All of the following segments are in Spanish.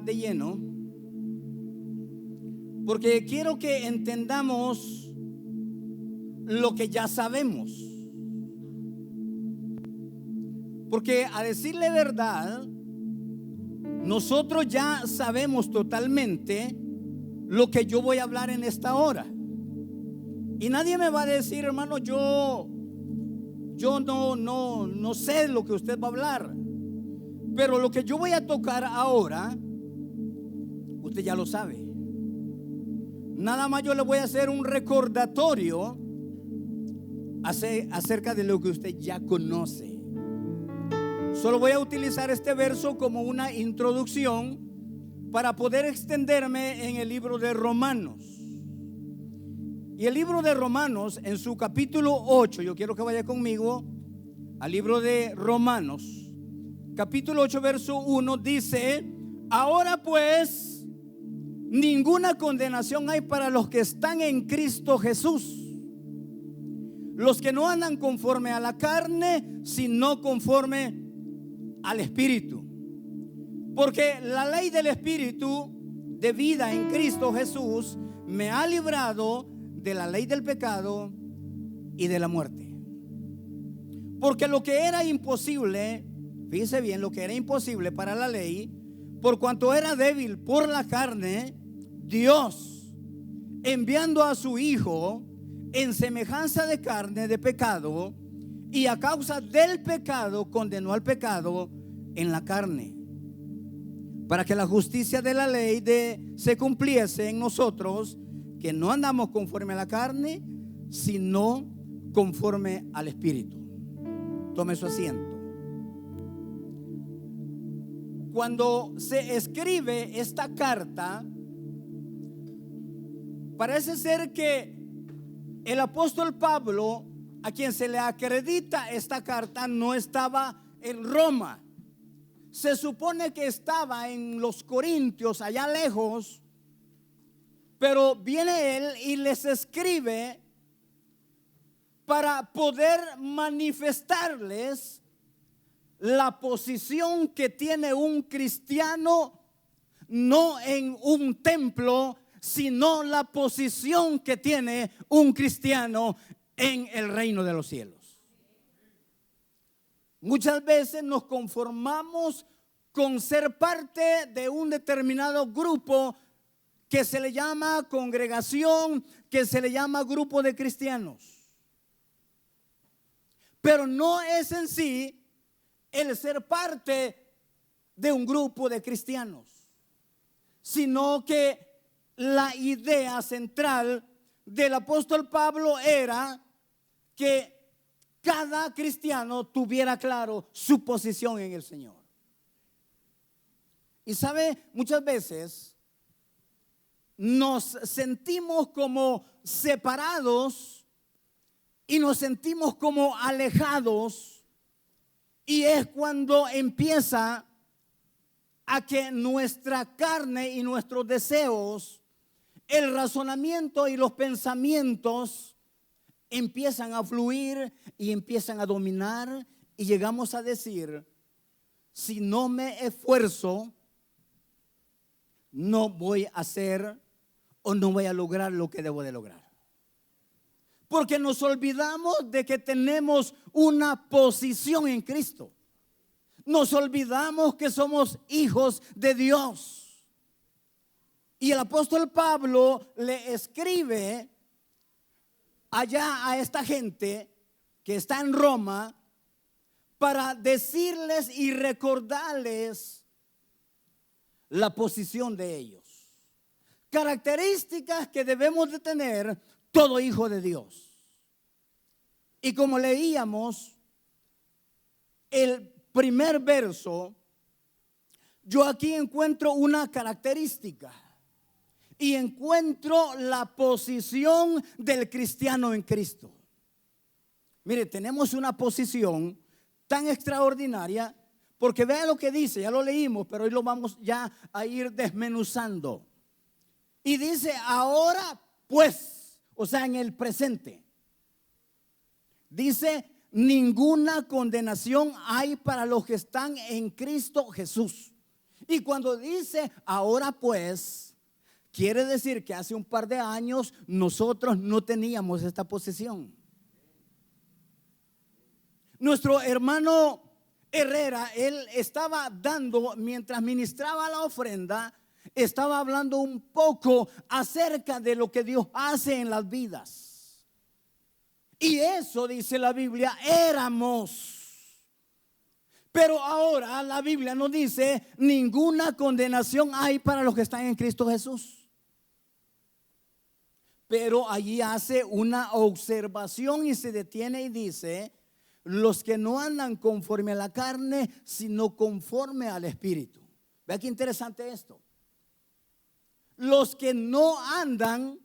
de lleno, porque quiero que entendamos lo que ya sabemos. Porque a decirle verdad, nosotros ya sabemos totalmente lo que yo voy a hablar en esta hora. Y nadie me va a decir, hermano, yo no sé lo que usted va a hablar. Pero lo que yo voy a tocar ahora, usted ya lo sabe. Nada más yo le voy a hacer un recordatorio acerca de lo que usted ya conoce. Solo voy a utilizar este verso como una introducción para poder extenderme en el libro de Romanos. Y el libro de Romanos, en su capítulo 8, yo quiero que vaya conmigo al libro de Romanos, capítulo 8, verso 1, dice: ahora pues, ninguna condenación hay para los que están en Cristo Jesús, los que no andan conforme a la carne, sino conforme al Espíritu. Porque la ley del Espíritu de vida en Cristo Jesús me ha librado de la ley del pecado y de la muerte. Porque lo que era imposible, fíjese bien, lo que era imposible para la ley, por cuanto era débil por la carne, Dios, enviando a su Hijo en semejanza de carne de pecado, y a causa del pecado condenó al pecado en la carne, para que la justicia de la ley se cumpliese en nosotros, que no andamos conforme a la carne, sino conforme al Espíritu. Tome su asiento. Cuando se escribe esta carta, parece ser que el apóstol Pablo, a quien se le acredita esta carta, no estaba en Roma. Se supone que estaba en los Corintios, allá lejos. Pero viene él y les escribe para poder manifestarles la posición que tiene un cristiano, no en un templo, sino la posición que tiene un cristiano en el reino de los cielos. Muchas veces nos conformamos con ser parte de un determinado grupo que se le llama congregación, que se le llama grupo de cristianos. Pero no es en sí el ser parte de un grupo de cristianos, sino que la idea central del apóstol Pablo era que cada cristiano tuviera claro su posición en el Señor. Y sabe, muchas veces nos sentimos como separados y nos sentimos como alejados, y es cuando empieza a que nuestra carne y nuestros deseos, el razonamiento y los pensamientos empiezan a fluir y empiezan a dominar, y llegamos a decir: si no me esfuerzo, no voy a hacer o no voy a lograr lo que debo de lograr. Porque nos olvidamos de que tenemos una posición en Cristo. Nos olvidamos que somos hijos de Dios. Y el apóstol Pablo le escribe allá a esta gente que está en Roma para decirles y recordarles la posición de ellos. Características que debemos de tener todo hijo de Dios. Y como leíamos el primer verso, yo aquí encuentro una característica y encuentro la posición del cristiano en Cristo. Mire, tenemos una posición tan extraordinaria, porque vea lo que dice, ya lo leímos, pero hoy lo vamos ya a ir desmenuzando. Y dice: ahora pues, o sea, en el presente, dice: ninguna condenación hay para los que están en Cristo Jesús. Y cuando dice ahora pues, quiere decir que hace un par de años nosotros no teníamos esta posesión. Nuestro hermano Herrera, él estaba dando, mientras ministraba la ofrenda, estaba hablando un poco acerca de lo que Dios hace en las vidas. Y eso, dice la Biblia, éramos. Pero ahora la Biblia nos dice: ninguna condenación hay para los que están en Cristo Jesús. Pero allí hace una observación y se detiene y dice: los que no andan conforme a la carne, sino conforme al Espíritu. Vea qué interesante esto. Los que no andan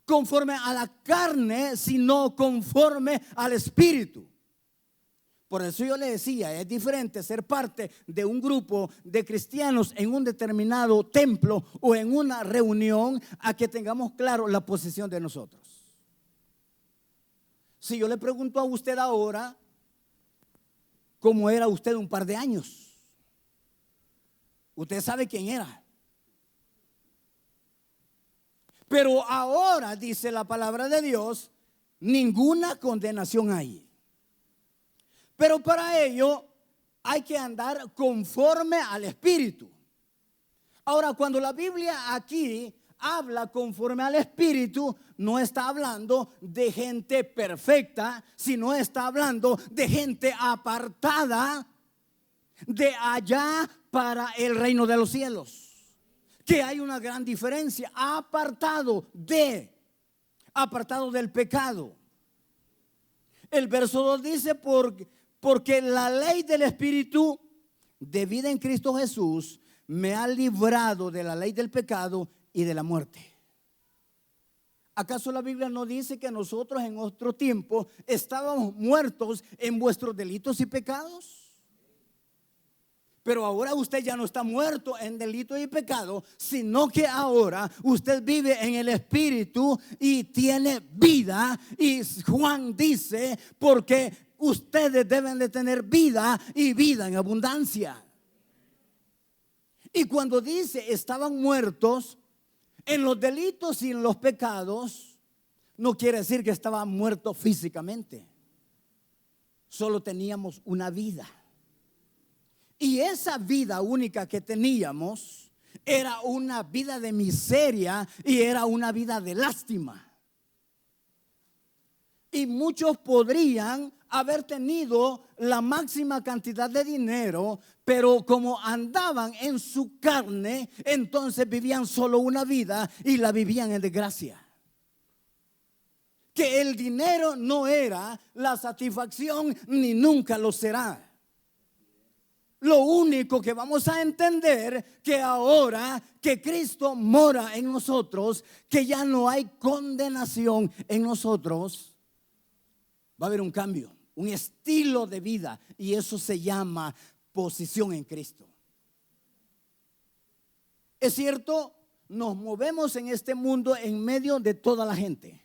conforme a la carne, sino conforme al Espíritu. Por eso yo le decía, es diferente ser parte de un grupo de cristianos en un determinado templo o en una reunión a que tengamos claro la posición de nosotros. Si yo le pregunto a usted ahora, ¿cómo era usted un par de años? Usted sabe quién era. Pero ahora, dice la palabra de Dios, ninguna condenación hay. Pero para ello hay que andar conforme al Espíritu. Ahora, cuando la Biblia aquí habla conforme al Espíritu, no está hablando de gente perfecta, sino está hablando de gente apartada de allá para el reino de los cielos. Que hay una gran diferencia: apartado del pecado. El verso 2 dice: porque la ley del Espíritu de vida en Cristo Jesús me ha librado de la ley del pecado y de la muerte. ¿Acaso la Biblia no dice que nosotros en otro tiempo estábamos muertos en vuestros delitos y pecados? Pero ahora usted ya no está muerto en delito y pecado, sino que ahora usted vive en el Espíritu y tiene vida. Y Juan dice: porque ustedes deben de tener vida y vida en abundancia. Y cuando dice estaban muertos en los delitos y en los pecados, no quiere decir que estaban muertos físicamente. Solo teníamos una vida. Y esa vida única que teníamos era una vida de miseria y era una vida de lástima. Y muchos podrían haber tenido la máxima cantidad de dinero, pero como andaban en su carne, entonces vivían solo una vida y la vivían en desgracia. Que el dinero no era la satisfacción ni nunca lo será. Lo único que vamos a entender, que ahora que Cristo mora en nosotros, que ya no hay condenación en nosotros, va a haber un cambio, un estilo de vida, y eso se llama posición en Cristo. Es cierto, nos movemos en este mundo en medio de toda la gente,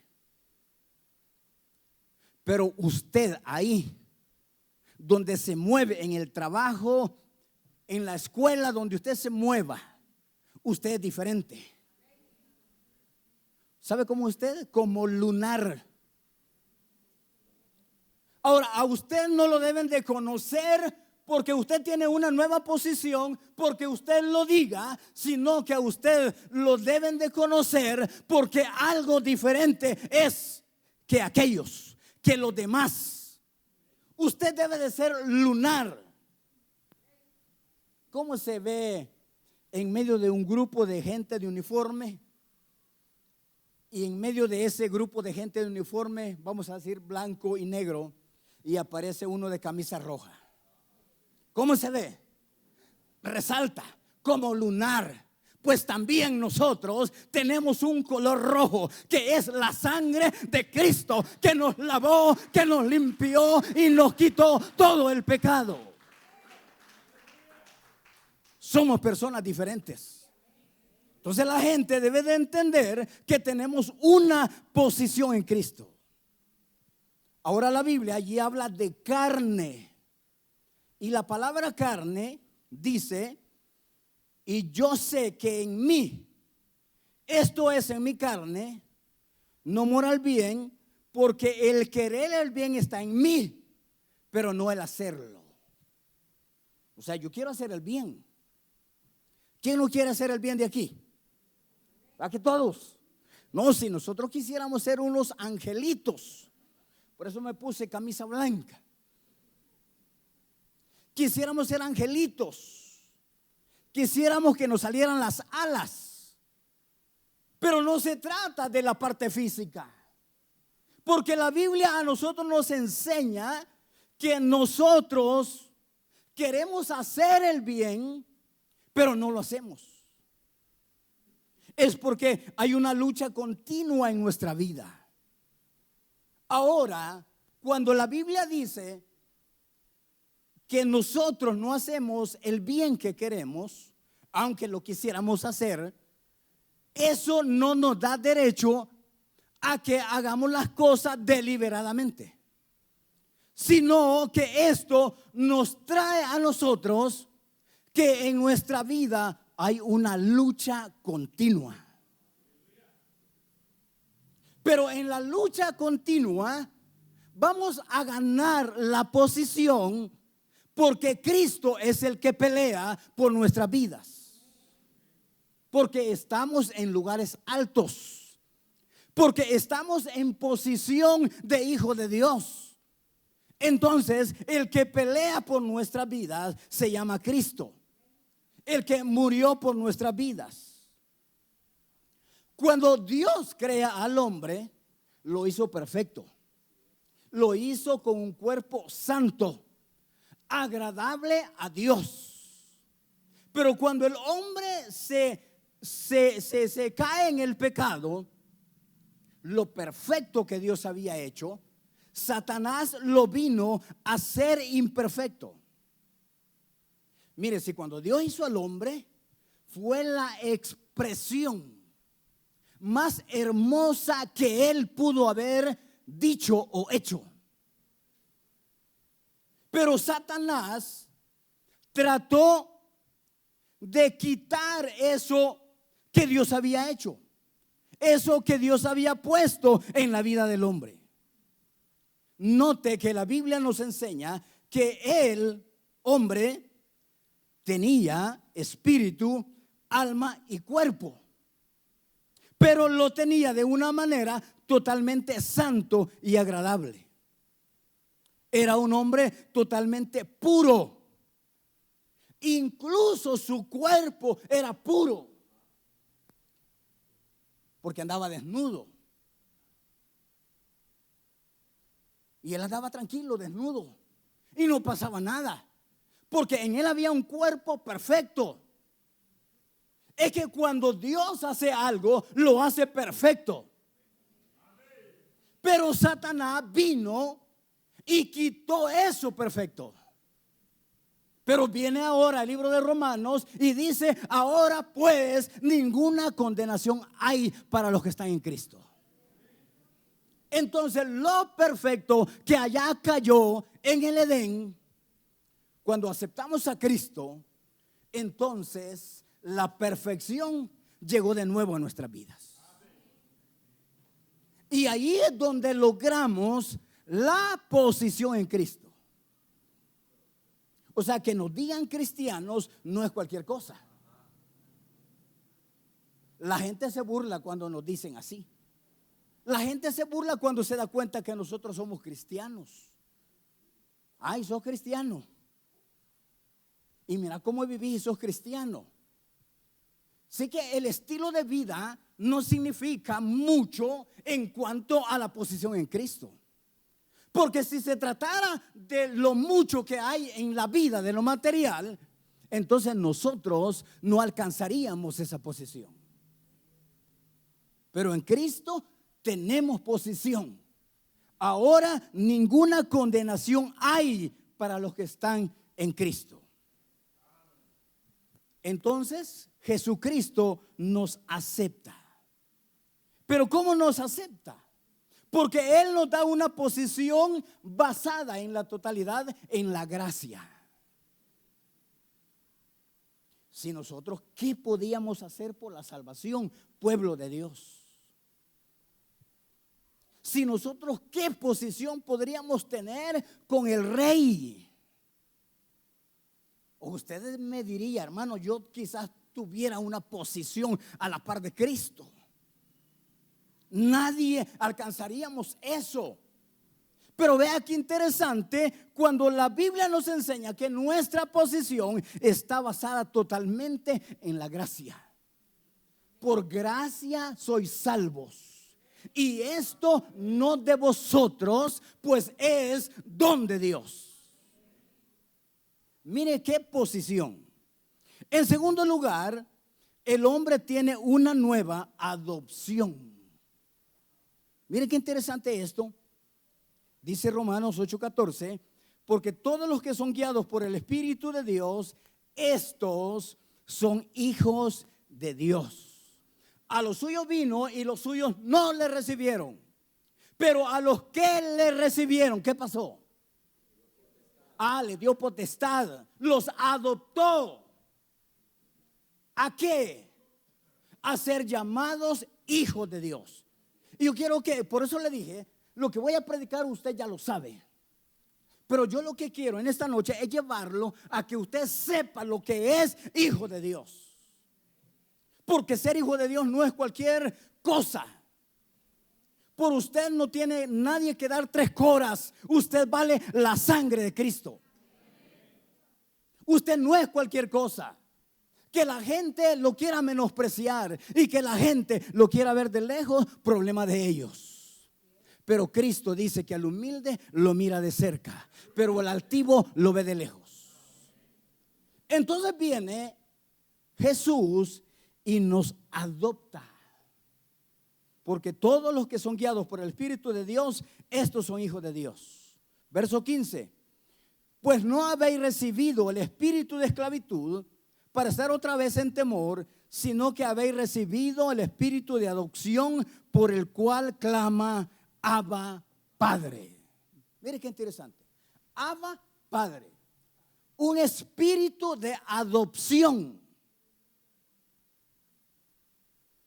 pero usted ahí donde se mueve, en el trabajo, en la escuela, donde usted se mueva, usted es diferente. ¿Sabe cómo usted? Como lunar. Ahora, a usted no lo deben de conocer porque usted tiene una nueva posición, porque usted lo diga, sino que a usted lo deben de conocer porque algo diferente es que aquellos, que los demás. Usted debe de ser lunar. ¿Cómo se ve en medio de un grupo de gente de uniforme? Y en medio de ese grupo de gente de uniforme, vamos a decir blanco y negro, y aparece uno de camisa roja. ¿Cómo se ve? Resalta como lunar. Pues también nosotros tenemos un color rojo, que es la sangre de Cristo, que nos lavó, que nos limpió y nos quitó todo el pecado. Somos personas diferentes. Entonces la gente debe de entender que tenemos una posición en Cristo. Ahora la Biblia allí habla de carne, y la palabra carne dice y yo sé que en mí, esto es en mi carne, no mora el bien, porque el querer el bien está en mí, pero no el hacerlo. O sea, yo quiero hacer el bien. ¿Quién no quiere hacer el bien de aquí? ¿A que todos? No, si nosotros quisiéramos ser unos angelitos, por eso me puse camisa blanca. Quisiéramos ser angelitos, quisiéramos que nos salieran las alas, pero no se trata de la parte física, porque la Biblia a nosotros nos enseña que nosotros queremos hacer el bien, pero no lo hacemos. Es porque hay una lucha continua en nuestra vida. Ahora, cuando la Biblia dice que nosotros no hacemos el bien que queremos, aunque lo quisiéramos hacer, eso no nos da derecho a que hagamos las cosas deliberadamente, sino que esto nos trae a nosotros que en nuestra vida hay una lucha continua. Pero en la lucha continua vamos a ganar la posición, porque Cristo es el que pelea por nuestras vidas. Porque estamos en lugares altos, porque estamos en posición de hijo de Dios. Entonces, el que pelea por nuestras vidas se llama Cristo, el que murió por nuestras vidas. Cuando Dios crea al hombre, lo hizo perfecto. Lo hizo con un cuerpo santo, agradable a Dios. Pero cuando el hombre se cae en el pecado, lo perfecto que Dios había hecho, Satanás lo vino a hacer imperfecto. Mire, si cuando Dios hizo al hombre, fue la expresión más hermosa que él pudo haber dicho o hecho. Pero Satanás trató de quitar eso que Dios había hecho, eso que Dios había puesto en la vida del hombre. Note que la Biblia nos enseña que el hombre tenía espíritu, alma y cuerpo, pero lo tenía de una manera totalmente santo y agradable. Era un hombre totalmente puro. Incluso su cuerpo era puro, porque andaba desnudo. Y él andaba tranquilo, desnudo, y no pasaba nada, porque en él había un cuerpo perfecto. Es que cuando Dios hace algo, lo hace perfecto. Pero Satanás vino y quitó eso perfecto. Pero viene ahora el libro de Romanos y dice: ahora pues ninguna condenación hay para los que están en Cristo. Entonces lo perfecto que allá cayó en el Edén, cuando aceptamos a Cristo, entonces la perfección llegó de nuevo a nuestras vidas. Y ahí es donde logramos la posición en Cristo. O sea, que nos digan cristianos no es cualquier cosa. La gente se burla cuando nos dicen así. La gente se burla cuando se da cuenta que nosotros somos cristianos. Ay, sos cristiano. Y mira cómo vivís, sos cristiano. Así que el estilo de vida no significa mucho en cuanto a la posición en Cristo. Porque si se tratara de lo mucho que hay en la vida, de lo material, entonces nosotros no alcanzaríamos esa posición. Pero en Cristo tenemos posición. Ahora ninguna condenación hay para los que están en Cristo. Entonces Jesucristo nos acepta. Pero ¿cómo nos acepta? Porque Él nos da una posición basada en la totalidad, en la gracia. Si nosotros, ¿qué podíamos hacer por la salvación, pueblo de Dios? Si nosotros, ¿qué posición podríamos tener con el rey? O ustedes me dirían, hermano, yo quizás tuviera una posición a la par de Cristo. Nadie alcanzaríamos eso. Pero vea qué interesante cuando la Biblia nos enseña que nuestra posición está basada totalmente en la gracia. Por gracia sois salvos. Y esto no de vosotros, pues es don de Dios. Mire qué posición. En segundo lugar, el hombre tiene una nueva adopción. Mire qué interesante esto. Dice Romanos 8:14, porque todos los que son guiados por el Espíritu de Dios, estos son hijos de Dios. A los suyos vino y los suyos no le recibieron. Pero a los que le recibieron, ¿qué pasó? Le dio potestad, los adoptó. ¿A qué? A ser llamados hijos de Dios. Y yo quiero que, por eso le dije, lo que voy a predicar usted ya lo sabe. Pero yo lo que quiero en esta noche es llevarlo a que usted sepa lo que es hijo de Dios. Porque ser hijo de Dios no es cualquier cosa. Por usted no tiene nadie que dar 3 coras. Usted vale la sangre de Cristo. Usted no es cualquier cosa. Que la gente lo quiera menospreciar y que la gente lo quiera ver de lejos, problema de ellos. Pero Cristo dice que al humilde lo mira de cerca, pero al altivo lo ve de lejos. Entonces viene Jesús y nos adopta. Porque todos los que son guiados por el Espíritu de Dios, estos son hijos de Dios. Verso 15. Pues no habéis recibido el espíritu de esclavitud para estar otra vez en temor, sino que habéis recibido el espíritu de adopción por el cual clama Abba, Padre. Mire qué interesante. Abba, Padre. Un espíritu de adopción.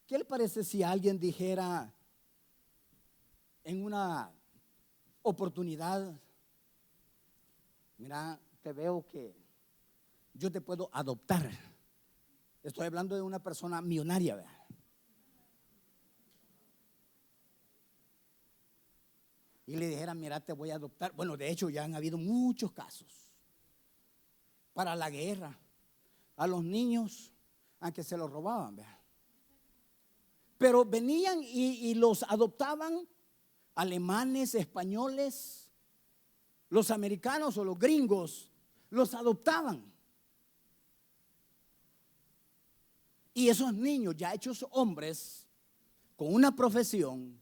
¿Qué le parece si alguien dijera en una oportunidad: mira, te veo que yo te puedo adoptar? Estoy hablando de una persona millonaria, ¿verdad? Y le dijera: mira, te voy a adoptar. Bueno, de hecho ya han habido muchos casos. Para la guerra, a los niños, aunque se los robaban, ¿verdad? Pero venían y los adoptaban alemanes, españoles, los americanos o los gringos, los adoptaban. Y esos niños ya hechos hombres, con una profesión,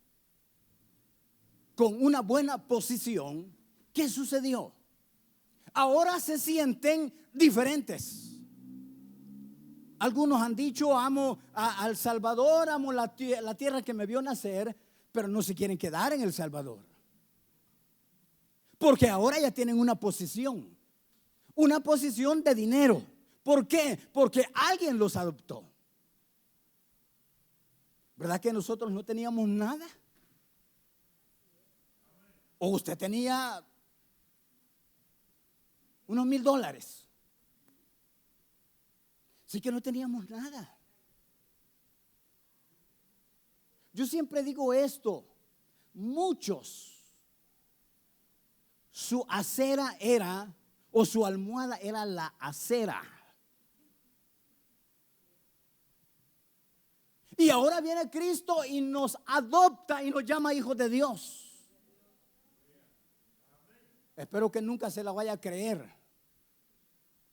con una buena posición, ¿qué sucedió? Ahora se sienten diferentes. Algunos han dicho: amo al Salvador, amo la tierra que me vio nacer, pero no se quieren quedar en El Salvador. Porque ahora ya tienen una posición de dinero. ¿Por qué? Porque alguien los adoptó. ¿Verdad que nosotros no teníamos nada? ¿O usted tenía unos $1,000? Así que no teníamos nada. Yo siempre digo esto: muchos, su acera era, o su almohada era la acera. Y ahora viene Cristo y nos adopta y nos llama hijos de Dios. Espero que nunca se la vaya a creer.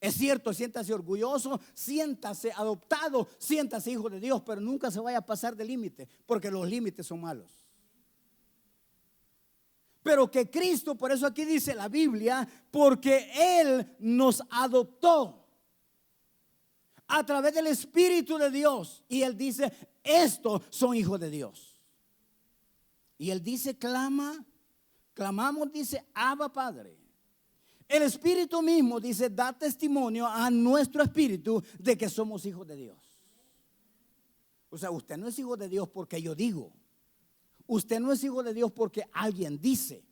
Es cierto, siéntase orgulloso, siéntase adoptado, siéntase hijo de Dios, pero nunca se vaya a pasar de límite, porque los límites son malos. Pero que Cristo, por eso aquí dice la Biblia, porque Él nos adoptó a través del Espíritu de Dios. Y Él dice: estos son hijos de Dios. Y Él dice: clamamos, dice Abba, Padre. El Espíritu mismo dice, da testimonio a nuestro espíritu de que somos hijos de Dios. O sea, usted no es hijo de Dios porque yo digo. Usted no es hijo de Dios porque alguien dice.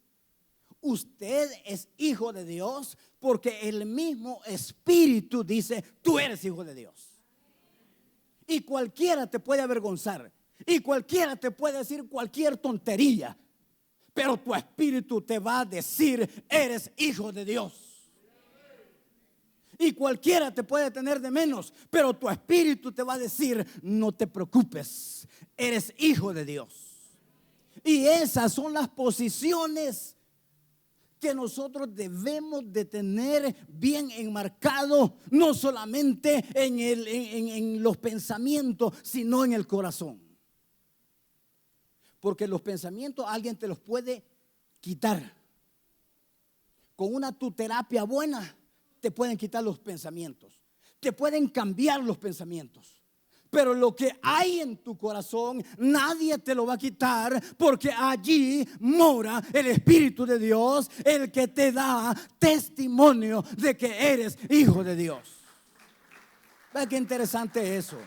Usted es hijo de Dios porque el mismo Espíritu dice, tú eres hijo de Dios. Y cualquiera te puede avergonzar. Y cualquiera te puede decir cualquier tontería. Pero tu espíritu te va a decir, eres hijo de Dios. Y cualquiera te puede tener de menos, pero tu espíritu te va a decir, no te preocupes, eres hijo de Dios. Y esas son las posiciones que nosotros debemos de tener bien enmarcado, no solamente en los pensamientos, sino en el corazón. Porque los pensamientos alguien te los puede quitar. Con una terapia buena te pueden quitar los pensamientos. Te pueden cambiar los pensamientos. Pero lo que hay en tu corazón nadie te lo va a quitar, porque allí mora el Espíritu de Dios, el que te da testimonio de que eres hijo de Dios. ¿Ve qué interesante es eso?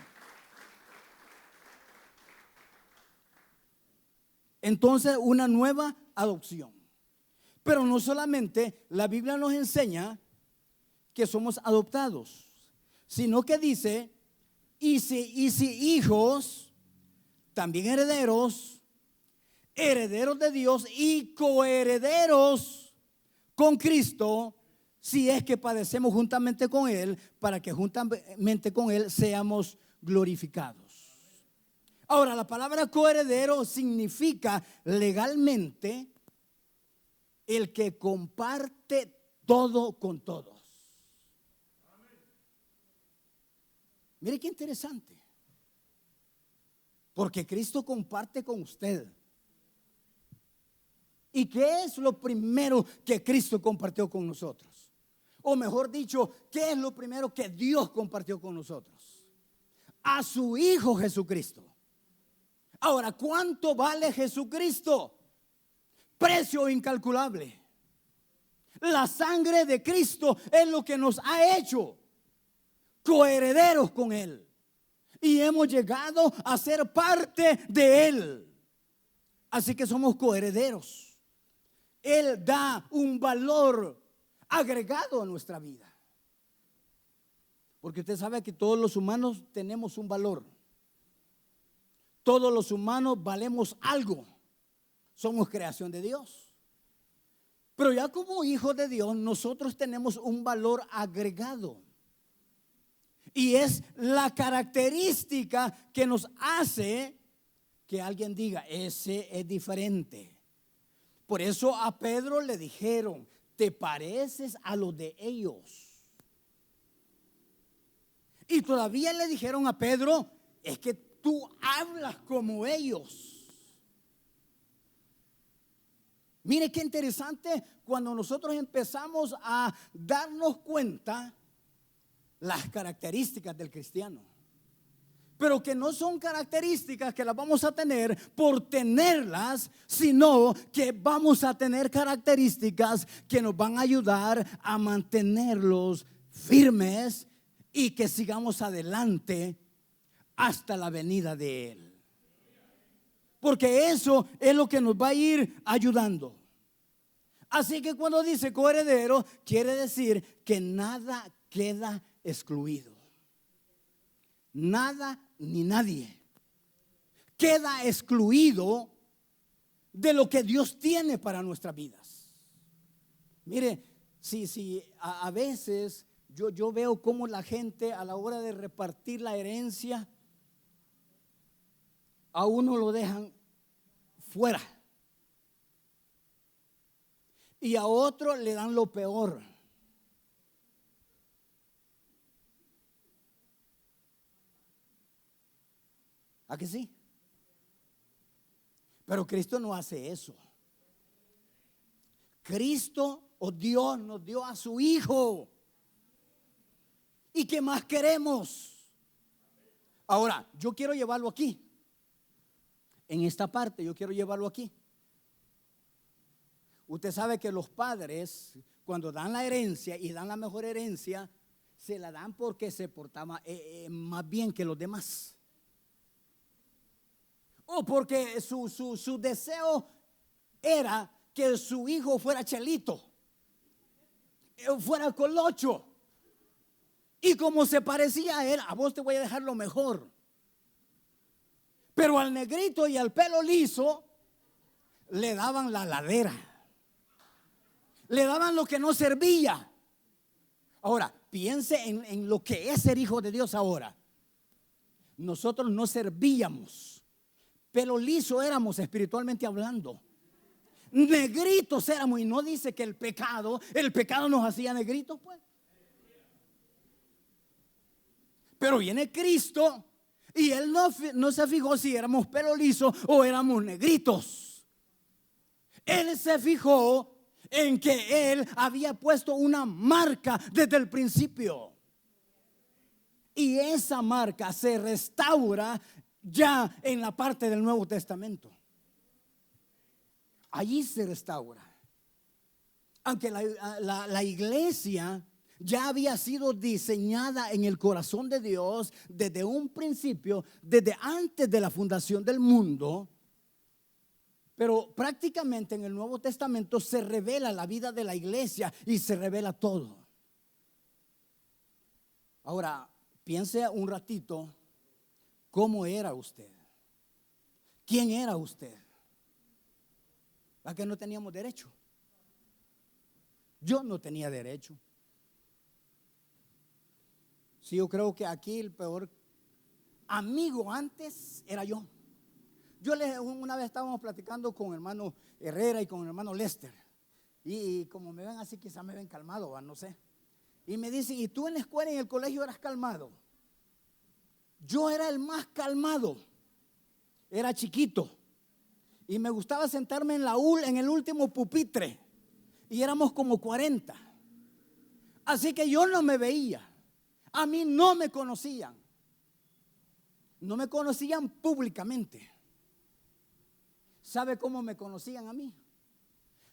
Entonces, una nueva adopción. Pero no solamente la Biblia nos enseña que somos adoptados, sino que dice, y si hijos, también herederos, herederos de Dios y coherederos con Cristo, si es que padecemos juntamente con Él, para que juntamente con Él seamos glorificados. Ahora, la palabra coheredero significa legalmente el que comparte todo con todos. Mire qué interesante. Porque Cristo comparte con usted. ¿Y qué es lo primero que Cristo compartió con nosotros? O mejor dicho, ¿qué es lo primero que Dios compartió con nosotros? A su Hijo Jesucristo. Ahora, ¿cuánto vale Jesucristo? Precio incalculable. La sangre de Cristo es lo que nos ha hecho coherederos con Él. Y hemos llegado a ser parte de Él. Así que somos coherederos. Él da un valor agregado a nuestra vida. Porque usted sabe que todos los humanos tenemos un valor. Todos los humanos valemos algo. Somos creación de Dios. Pero ya como hijos de Dios, nosotros tenemos un valor agregado. Y es la característica que nos hace que alguien diga, ese es diferente. Por eso a Pedro le dijeron, te pareces a los de ellos. Y todavía le dijeron a Pedro, es que tú hablas como ellos. Mire qué interesante cuando nosotros empezamos a darnos cuenta las características del cristiano. Pero que no son características que las vamos a tener por tenerlas, sino que vamos a tener características que nos van a ayudar a mantenerlos firmes y que sigamos adelante hasta la venida de Él. Porque eso es lo que nos va a ir ayudando. Así que cuando dice coheredero, quiere decir que nada queda excluido. Nada ni nadie queda excluido de lo que Dios tiene para nuestras vidas. Mire, si a veces yo veo cómo la gente a la hora de repartir la herencia, a uno lo dejan fuera y a otro le dan lo peor. ¿A que sí? Pero Cristo no hace eso. Cristo o Dios nos dio a su Hijo. ¿Y qué más queremos? Ahora, yo quiero llevarlo aquí. En esta parte yo quiero llevarlo aquí. Usted sabe que los padres, cuando dan la herencia y dan la mejor herencia, se la dan porque se portaba más bien que los demás. O porque su deseo era que su hijo fuera chelito, fuera colocho. Y como se parecía a él, a vos te voy a dejar lo mejor. Pero al negrito y al pelo liso le daban la ladera, le daban lo que no servía. Ahora, piense en lo que es ser hijo de Dios ahora. Nosotros no servíamos, pelo liso éramos espiritualmente hablando. Negritos éramos, y no dice que el pecado nos hacía negritos, pues. Pero viene Cristo y Él no se fijó si éramos pelo liso o éramos negritos. Él se fijó en que Él había puesto una marca desde el principio. Y esa marca se restaura ya en la parte del Nuevo Testamento. Allí se restaura. Aunque la iglesia ya había sido diseñada en el corazón de Dios desde un principio, desde antes de la fundación del mundo. Pero prácticamente en el Nuevo Testamento se revela la vida de la iglesia y se revela todo. Ahora, piense un ratito, ¿cómo era usted? ¿Quién era usted? ¿A qué no teníamos derecho? Yo no tenía derecho. Sí, yo creo que aquí el peor amigo antes era yo. Una vez estábamos platicando con el hermano Herrera y con el hermano Lester. Y como me ven así, quizás me ven calmado, no sé. Y me dicen, ¿y tú en la escuela y en el colegio eras calmado? Yo era el más calmado. Era chiquito. Y me gustaba sentarme en el último pupitre. Y éramos como 40. Así que yo no me veía. A mí no me conocían. No me conocían públicamente. ¿Sabe cómo me conocían a mí?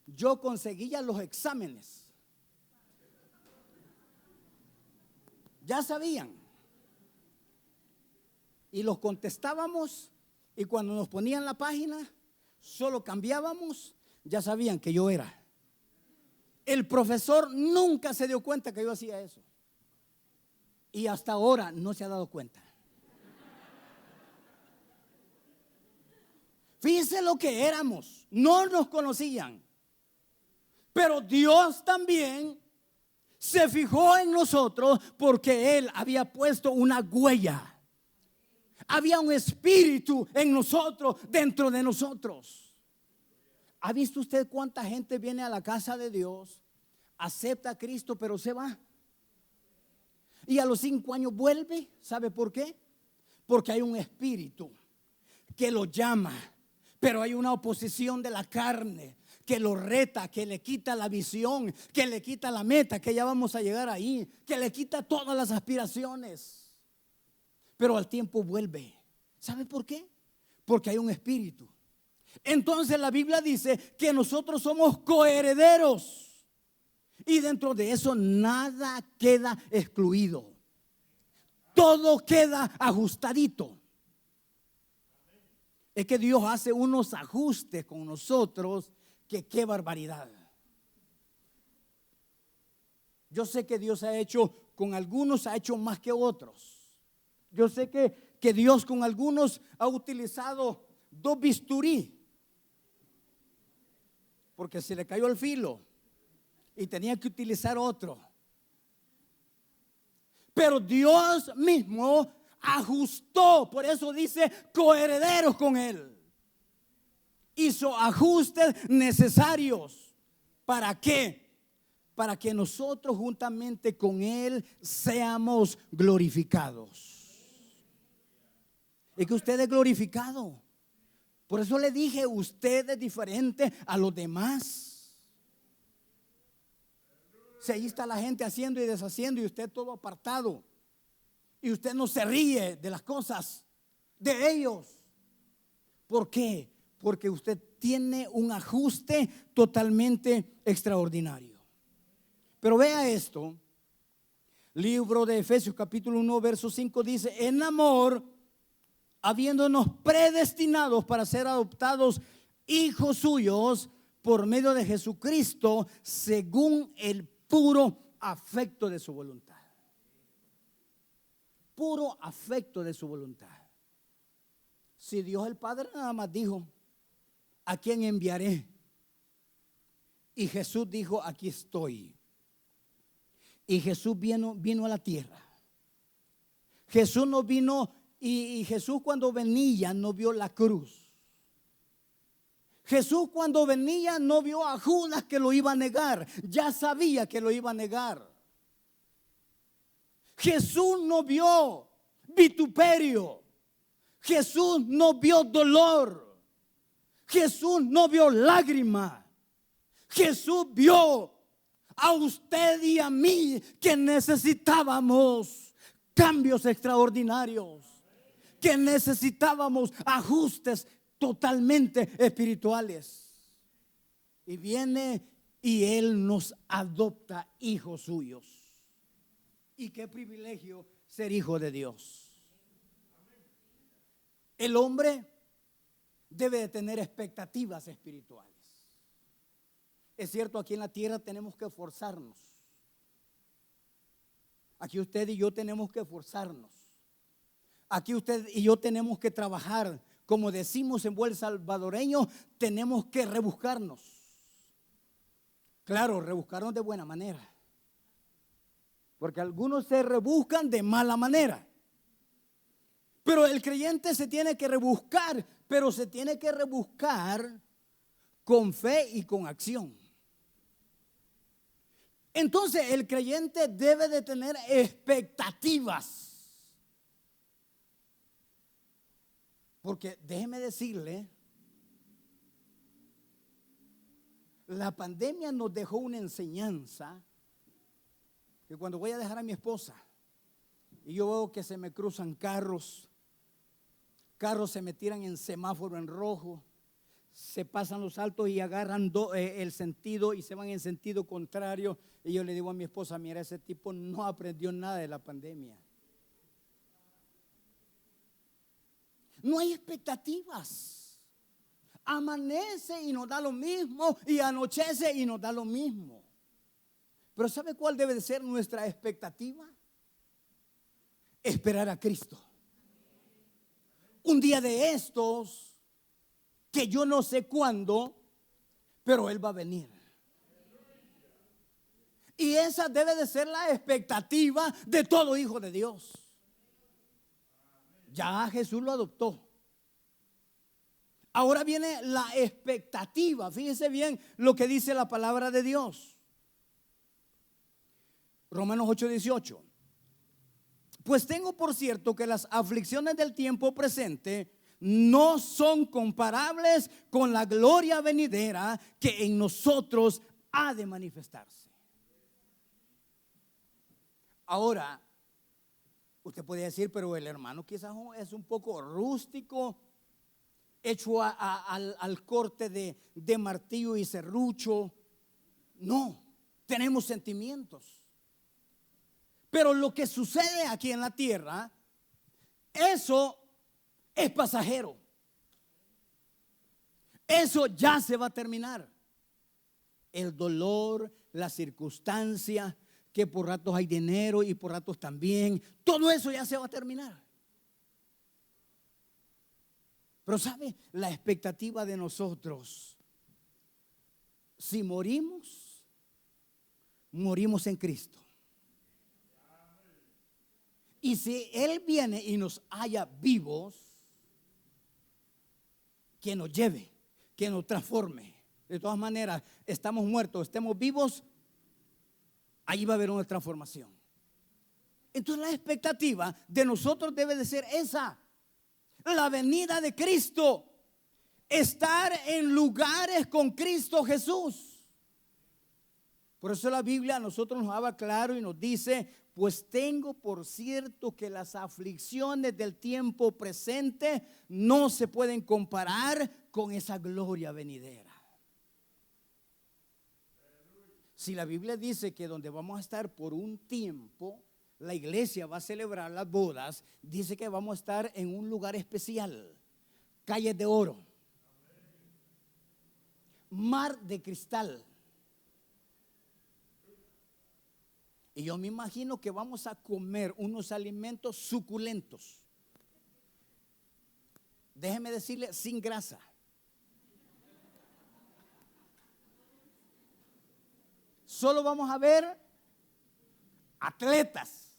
Yo conseguía los exámenes. Ya sabían. Y los contestábamos. Y cuando nos ponían la página, solo cambiábamos. Ya sabían que yo era. El profesor nunca se dio cuenta que yo hacía eso. Y hasta ahora no se ha dado cuenta. Fíjense lo que éramos. No nos conocían. Pero Dios también se fijó en nosotros porque Él había puesto una huella. Había un espíritu en nosotros, dentro de nosotros. ¿Ha visto usted cuánta gente viene a la casa de Dios, acepta a Cristo, pero se va? Y a los 5 años vuelve. ¿Sabe por qué? Porque hay un espíritu que lo llama, pero hay una oposición de la carne que lo reta, que le quita la visión, que le quita la meta, que ya vamos a llegar ahí, que le quita todas las aspiraciones. Pero al tiempo vuelve. ¿Sabe por qué? Porque hay un espíritu. Entonces la Biblia dice que nosotros somos coherederos. Y dentro de eso nada queda excluido. Todo queda ajustadito. Es que Dios hace unos ajustes con nosotros que qué barbaridad. Yo sé que Dios ha hecho, con algunos ha hecho más que otros. Yo sé que Dios con algunos ha utilizado 2 bisturí porque se le cayó el filo y tenía que utilizar otro. Pero Dios mismo ajustó, por eso dice coherederos con Él. Hizo ajustes necesarios. ¿Para qué? Para que nosotros juntamente con Él seamos glorificados. Es que usted es glorificado. Por eso le dije, usted es diferente a los demás. Si ahí está la gente haciendo y deshaciendo y usted todo apartado. Y usted no se ríe de las cosas de ellos. ¿Por qué? porque usted tiene un ajuste totalmente extraordinario. Pero vea esto, libro de Efesios capítulo 1 verso 5 dice: en amor, habiéndonos predestinados para ser adoptados hijos suyos por medio de Jesucristo, según el puro afecto de su voluntad. Puro afecto de su voluntad. Si Dios el Padre nada más dijo: ¿a quién enviaré? Y Jesús dijo: aquí estoy. Y Jesús vino a la tierra. Jesús no vino, y Jesús cuando venía no vio la cruz. Jesús cuando venía no vio a Judas que lo iba a negar. Ya sabía que lo iba a negar. Jesús no vio vituperio. Jesús no vio dolor. Jesús no vio lágrima. Jesús vio a usted y a mí que necesitábamos cambios extraordinarios, que necesitábamos ajustes totalmente espirituales. Y viene y Él nos adopta hijos suyos. Y qué privilegio ser hijo de Dios. El hombre debe de tener expectativas espirituales. Es cierto, aquí en la tierra tenemos que esforzarnos. Aquí usted y yo tenemos que esforzarnos. Aquí usted y yo tenemos que trabajar. Como decimos en buen salvadoreño, tenemos que rebuscarnos. Claro, rebuscarnos de buena manera. Porque algunos se rebuscan de mala manera. Pero el creyente se tiene que rebuscar, pero se tiene que rebuscar con fe y con acción. Entonces el creyente debe de tener expectativas. Porque déjeme decirle, la pandemia nos dejó una enseñanza que cuando voy a dejar a mi esposa y yo veo que se me cruzan carros se me tiran en semáforo en rojo, se pasan los altos y agarran el sentido y se van en sentido contrario, y yo le digo a mi esposa: mira, ese tipo no aprendió nada de la pandemia. No hay expectativas. Amanece y nos da lo mismo, y anochece y nos da lo mismo. Pero ¿sabe cuál debe de ser nuestra expectativa? Esperar a Cristo. Un día de estos, que yo no sé cuándo, pero Él va a venir. Y esa debe de ser la expectativa de todo hijo de Dios. Ya Jesús lo adoptó. Ahora viene la expectativa. Fíjese bien lo que dice la palabra de Dios. Romanos 8:18. Pues tengo por cierto que las aflicciones del tiempo presente no son comparables con la gloria venidera que en nosotros ha de manifestarse. Ahora, usted puede decir: pero el hermano quizás es un poco rústico, hecho al corte de martillo y serrucho. No, tenemos sentimientos. Pero lo que sucede aquí en la tierra, eso es pasajero. Eso ya se va a terminar. El dolor, la circunstancia, que por ratos hay dinero y por ratos también, todo eso ya se va a terminar. Pero ¿sabe? La expectativa de nosotros, si morimos, morimos en Cristo. Y si Él viene y nos halla vivos, que nos lleve, que nos transforme. De todas maneras, estamos muertos, estemos vivos, ahí va a haber una transformación. Entonces la expectativa de nosotros debe de ser esa: la venida de Cristo, estar en lugares con Cristo Jesús. Por eso la Biblia a nosotros nos habla claro y nos dice: Pues tengo por cierto que las aflicciones del tiempo presente no se pueden comparar con esa gloria venidera. Si la Biblia dice que donde vamos a estar por un tiempo, la iglesia va a celebrar las bodas, dice que vamos a estar en un lugar especial, calles de oro, mar de cristal. Y yo me imagino que vamos a comer unos alimentos suculentos. Déjeme decirle, sin grasa. Solo vamos a ver atletas.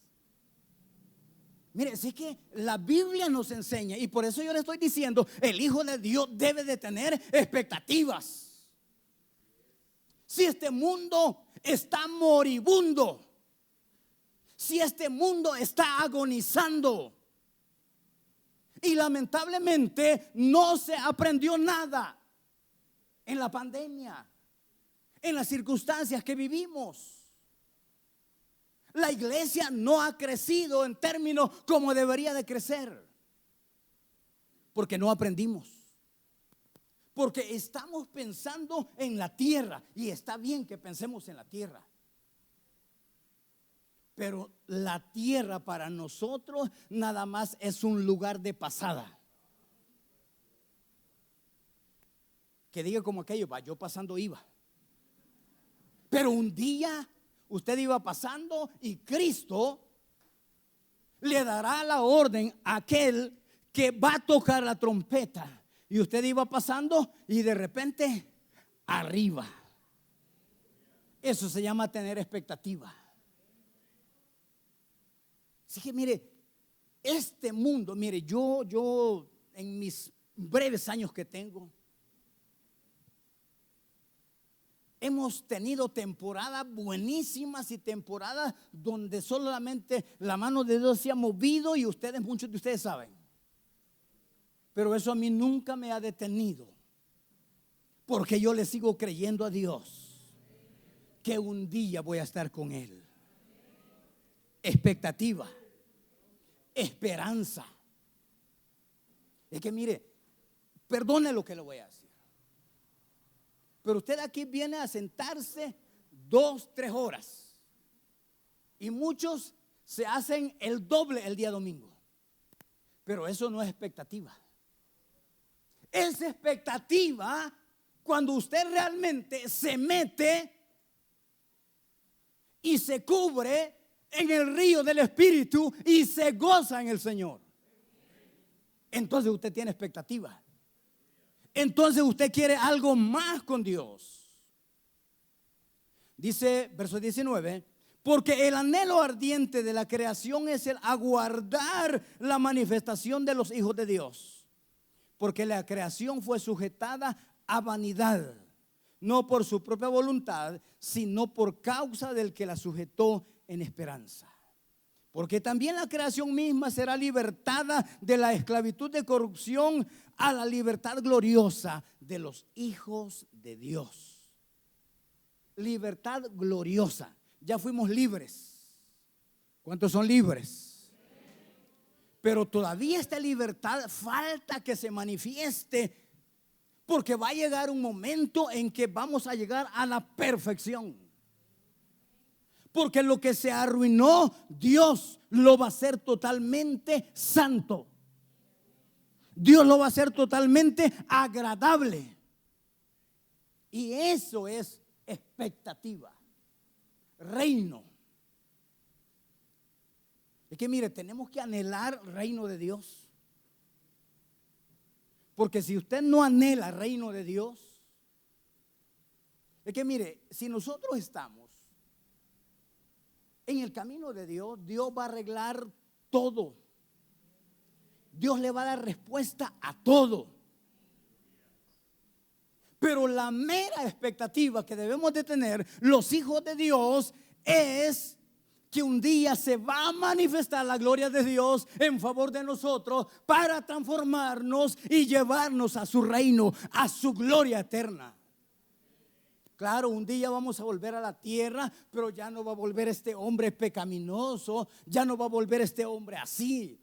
Mire, sí que la Biblia nos enseña, y por eso yo le estoy diciendo, el Hijo de Dios debe de tener expectativas. Si este mundo está moribundo, si este mundo está agonizando y lamentablemente no se aprendió nada en la pandemia, en las circunstancias que vivimos, la iglesia no ha crecido en términos como debería de crecer, porque no aprendimos, porque estamos pensando en la tierra, y está bien que pensemos en la tierra, pero la tierra para nosotros nada más es un lugar de pasada. Que diga como aquello, va, yo pasando iba. Pero un día usted iba pasando y Cristo le dará la orden a aquel que va a tocar la trompeta. Y usted iba pasando y de repente arriba. Eso se llama tener expectativa. Así que mire, este mundo, mire, yo en mis breves años que tengo, hemos tenido temporadas buenísimas y temporadas donde solamente la mano de Dios se ha movido, y muchos de ustedes saben. Pero eso a mí nunca me ha detenido, porque yo le sigo creyendo a Dios que un día voy a estar con Él. Expectativa, esperanza. Es que mire, perdone lo que le voy a decir, pero usted aquí viene a sentarse 2-3 horas, y muchos se hacen el doble el día domingo. Pero eso no es expectativa. Es expectativa cuando usted realmente se mete y se cubre en el río del Espíritu y se goza en el Señor. Entonces usted tiene expectativa. Entonces usted quiere algo más con Dios. Dice verso 19: porque el anhelo ardiente de la creación es el aguardar la manifestación de los hijos de Dios. Porque la creación fue sujetada a vanidad, no por su propia voluntad, sino por causa del que la sujetó en esperanza. Porque también la creación misma será libertada de la esclavitud de corrupción a la libertad gloriosa de los hijos de Dios. Libertad gloriosa. Ya fuimos libres. ¿Cuántos son libres? Pero todavía esta libertad falta que se manifieste, porque va a llegar un momento en que vamos a llegar a la perfección. Porque lo que se arruinó, Dios lo va a hacer totalmente santo. Dios lo va a hacer totalmente agradable. Y eso es expectativa. Reino. Es que mire, tenemos que anhelar el reino de Dios. Porque si usted no anhela el reino de Dios, es que mire, si nosotros estamos en el camino de Dios, Dios va a arreglar todo. Dios le va a dar respuesta a todo. Pero la mera expectativa que debemos de tener los hijos de Dios es que un día se va a manifestar la gloria de Dios en favor de nosotros para transformarnos y llevarnos a su reino, a su gloria eterna. Claro, un día vamos a volver a la tierra, pero ya no va a volver este hombre pecaminoso, ya no va a volver este hombre así.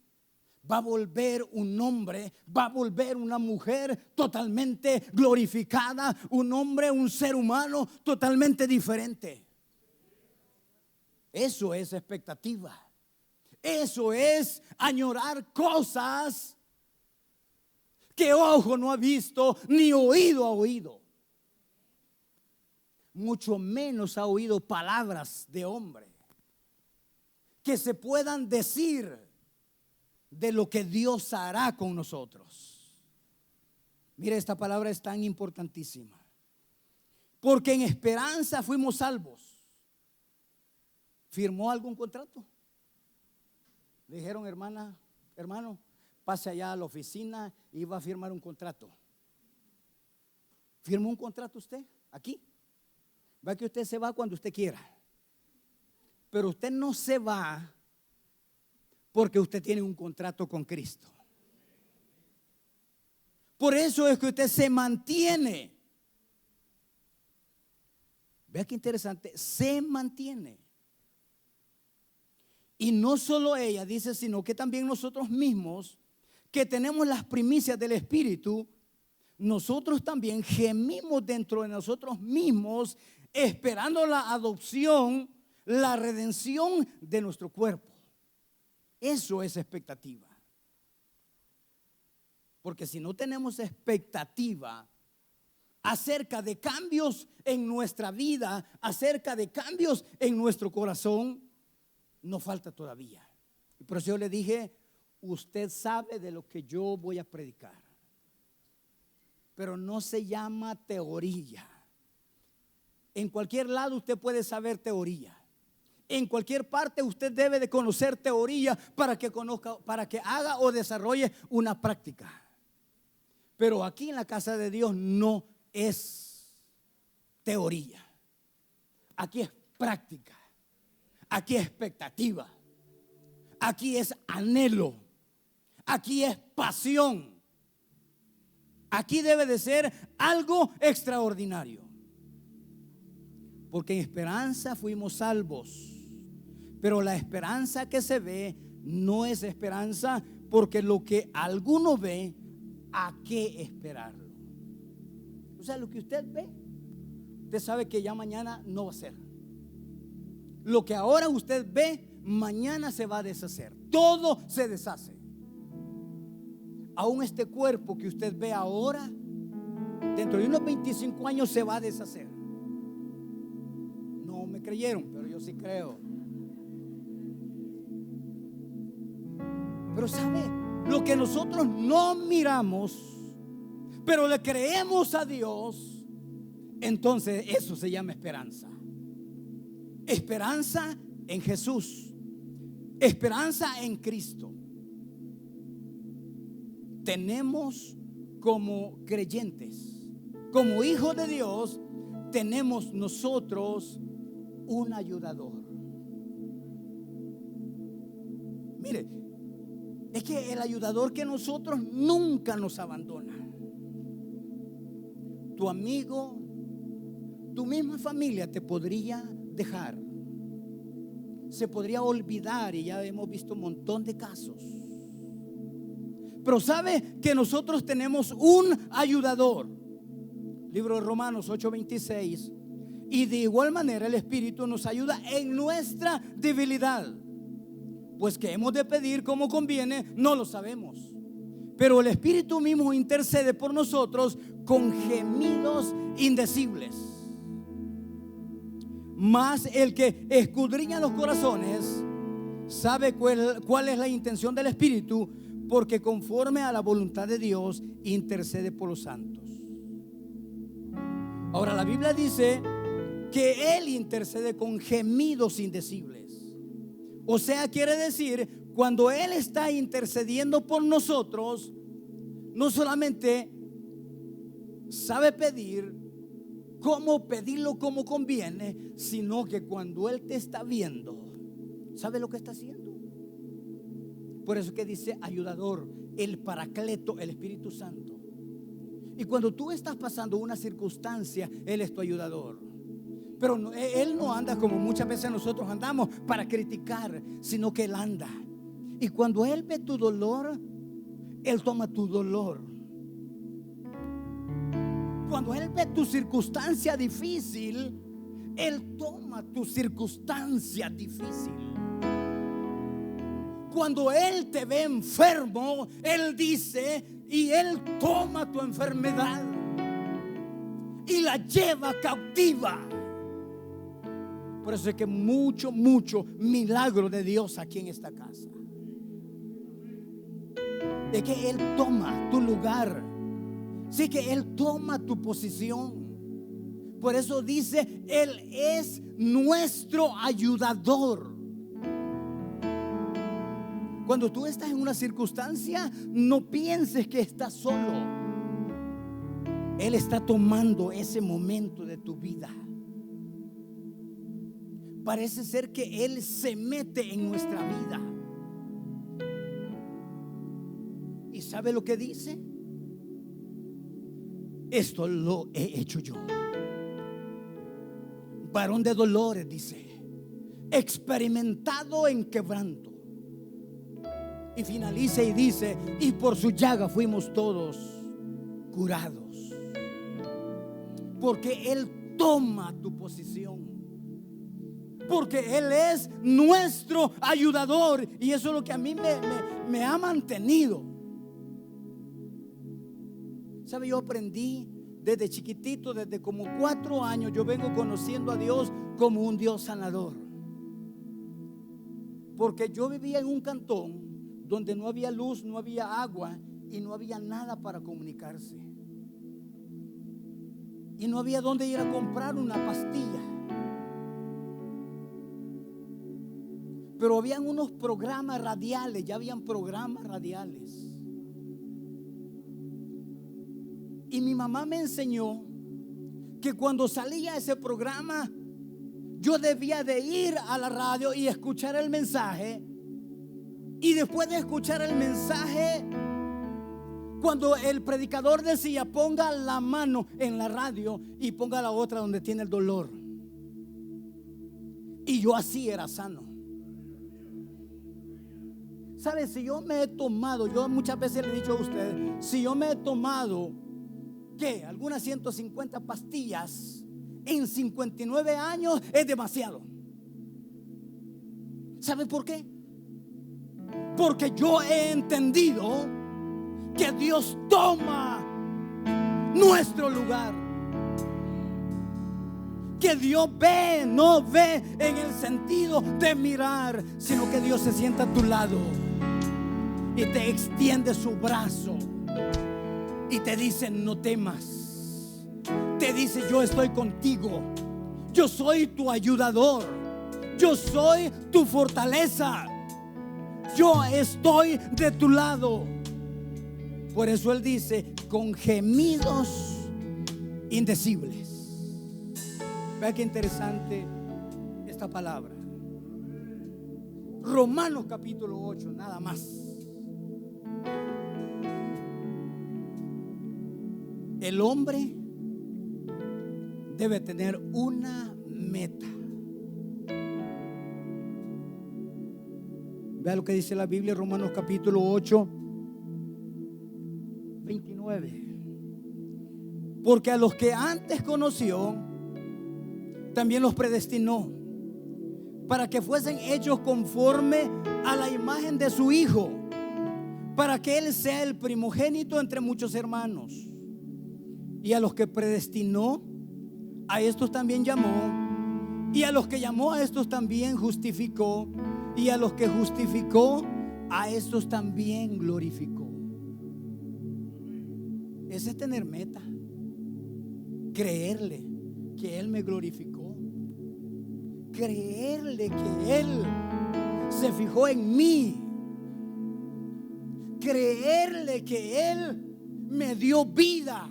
Va a volver un hombre, va a volver una mujer totalmente glorificada, un hombre, un ser humano totalmente diferente. Eso es expectativa. Eso es añorar cosas que ojo no ha visto ni oído ha oído. Mucho menos ha oído palabras de hombre que se puedan decir de lo que Dios hará con nosotros. Mire, esta palabra es tan importantísima, porque en esperanza fuimos salvos. ¿Firmó algún contrato? Le dijeron, hermana, hermano, pase allá a la oficina y va a firmar un contrato. ¿Firmó un contrato usted aquí? Va que usted se va cuando usted quiera, pero usted no se va porque usted tiene un contrato con Cristo. Por eso es que usted se mantiene. Vea qué interesante, se mantiene. Y no solo ella dice, sino que también nosotros mismos, que tenemos las primicias del Espíritu, nosotros también gemimos dentro de nosotros mismos, esperando la adopción, la redención de nuestro cuerpo. Eso es expectativa. Porque si no tenemos expectativa acerca de cambios en nuestra vida, acerca de cambios en nuestro corazón, nos falta todavía. Y por eso yo le dije, usted sabe de lo que yo voy a predicar, pero no se llama teoría. En cualquier lado usted puede saber teoría. En cualquier parte usted debe de conocer teoría para que conozca, para que haga o desarrolle una práctica. Pero aquí en la casa de Dios no es teoría. Aquí es práctica. Aquí es expectativa. Aquí es anhelo. Aquí es pasión. Aquí debe de ser algo extraordinario. Porque en esperanza fuimos salvos. Pero la esperanza que se ve no es esperanza, porque lo que alguno ve, ¿a qué esperarlo? O sea, lo que usted ve, usted sabe que ya mañana no va a ser. Lo que ahora usted ve, mañana se va a deshacer. Todo se deshace. Aún este cuerpo que usted ve ahora, dentro de unos 25 años se va a deshacer. No me creyeron, pero yo sí creo. Pero ¿sabe? Lo que nosotros no miramos, pero le creemos a Dios, entonces eso se llama esperanza. Esperanza en Jesús. Esperanza en Cristo. Tenemos como creyentes, como hijos de Dios, tenemos nosotros un ayudador. Mire, es que el ayudador que nosotros nunca nos abandona. Tu amigo, tu misma familia te podría dejar, se podría olvidar, y ya hemos visto un montón de casos. Pero sabe que nosotros tenemos un ayudador. Libro de Romanos 8:26. Y de igual manera el Espíritu nos ayuda en nuestra debilidad, pues que hemos de pedir como conviene, no lo sabemos. Pero el Espíritu mismo intercede por nosotros con gemidos indecibles. Mas el que escudriña los corazones sabe cuál es la intención del Espíritu, porque conforme a la voluntad de Dios intercede por los santos. Ahora la Biblia dice que Él intercede con gemidos indecibles. O sea, quiere decir, cuando Él está intercediendo por nosotros, no solamente sabe pedir, cómo pedirlo como conviene, sino que cuando Él te está viendo, ¿sabe lo que está haciendo? Por eso que dice ayudador, el Paracleto, el Espíritu Santo. Y cuando tú estás pasando una circunstancia, Él es tu ayudador. Pero no, Él no anda como muchas veces nosotros andamos para criticar, sino que Él anda. Y cuando Él ve tu dolor, Él toma tu dolor. Cuando Él ve tu circunstancia difícil, Él toma tu circunstancia difícil. Cuando Él te ve enfermo, Él dice, y Él toma tu enfermedad y la lleva cautiva. Por eso es que mucho milagro de Dios aquí en esta casa. De que Él toma tu lugar. Sí, que Él toma tu posición. Por eso dice, Él es nuestro ayudador. Cuando tú estás en una circunstancia, no pienses que estás solo. Él está tomando ese momento de tu vida. Parece ser que Él se mete en nuestra vida. ¿Y sabe lo que dice? Esto lo he hecho yo. Varón de dolores, dice, experimentado en quebranto. Y finaliza y dice, y por su llaga fuimos todos curados. Porque Él toma tu posición. Porque Él es nuestro ayudador. Y eso es lo que a mí me ha mantenido. ¿Sabe? Yo aprendí desde chiquitito, desde como 4 años, yo vengo conociendo a Dios como un Dios sanador. Porque yo vivía en un cantón donde no había luz, no había agua y no había nada para comunicarse. Y no había dónde ir a comprar una pastilla. Pero habían unos programas radiales, ya habían programas radiales. Y mi mamá me enseñó que cuando salía ese programa, yo debía de ir a la radio y escuchar el mensaje. Y después de escuchar el mensaje, cuando el predicador decía, ponga la mano en la radio y ponga la otra donde tiene el dolor. Y yo así era sano. ¿Sabe? Si yo me he tomado, yo muchas veces le he dicho a usted, si yo me he tomado, ¿qué? Algunas 150 pastillas en 59 años es demasiado. ¿Sabe por qué? Porque yo he entendido que Dios toma nuestro lugar. Que Dios ve, no ve en el sentido de mirar, sino que Dios se sienta a tu lado y te extiende su brazo y te dice, no temas. Te dice, yo estoy contigo. Yo soy tu ayudador. Yo soy tu fortaleza. Yo estoy de tu lado. Por eso Él dice, con gemidos indecibles. Vea qué interesante esta palabra. Romanos capítulo 8, nada más. El hombre debe tener una meta. Vea lo que dice la Biblia, Romanos capítulo 8, 29. Porque a los que antes conoció, también los predestinó para que fuesen hechos conforme a la imagen de su Hijo, para que Él sea el primogénito entre muchos hermanos. Y a los que predestinó, a estos también llamó, y a los que llamó, a estos también justificó, y a los que justificó, a estos también glorificó. Ese es tener meta, creerle que Él me glorificó, creerle que Él se fijó en mí, creerle que Él me dio vida,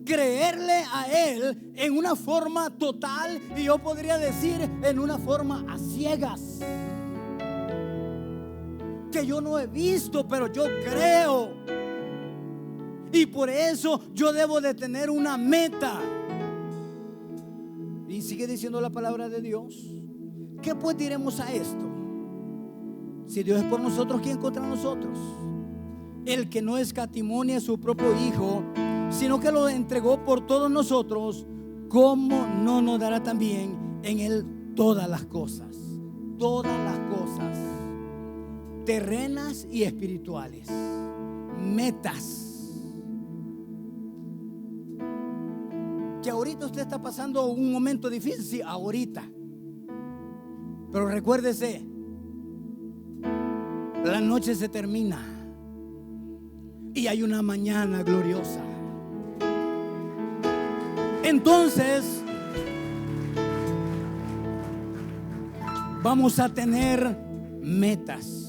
creerle a Él en una forma total, y yo podría decir en una forma a ciegas, que yo no he visto, pero yo creo. Y por eso yo debo de tener una meta. Y sigue diciendo la palabra de Dios. ¿Qué pues diremos a esto? Si Dios es por nosotros, ¿quién contra nosotros? El que no escatimó a su propio Hijo, sino que lo entregó por todos nosotros, ¿cómo no nos dará también en Él todas las cosas? Todas las cosas, terrenas y espirituales. Metas. Que ahorita usted está pasando un momento difícil, sí, ahorita. Pero recuérdese, la noche se termina y hay una mañana gloriosa. Entonces vamos a tener metas.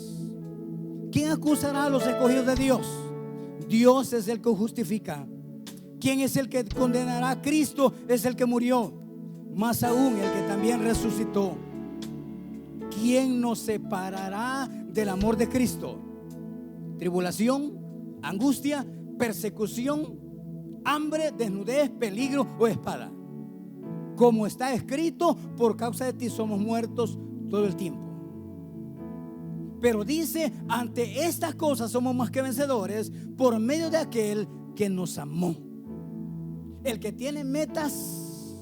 ¿Quién acusará a los escogidos de Dios? Dios es el que justifica. ¿Quién es el que condenará? Cristo es el que murió, más aún el que también resucitó. ¿Quién nos separará del amor de Cristo? Tribulación, angustia, persecución, hambre, desnudez, peligro o espada. Como está escrito, por causa de ti somos muertos todo el tiempo. Pero dice, ante estas cosas somos más que vencedores por medio de aquel que nos amó. El que tiene metas,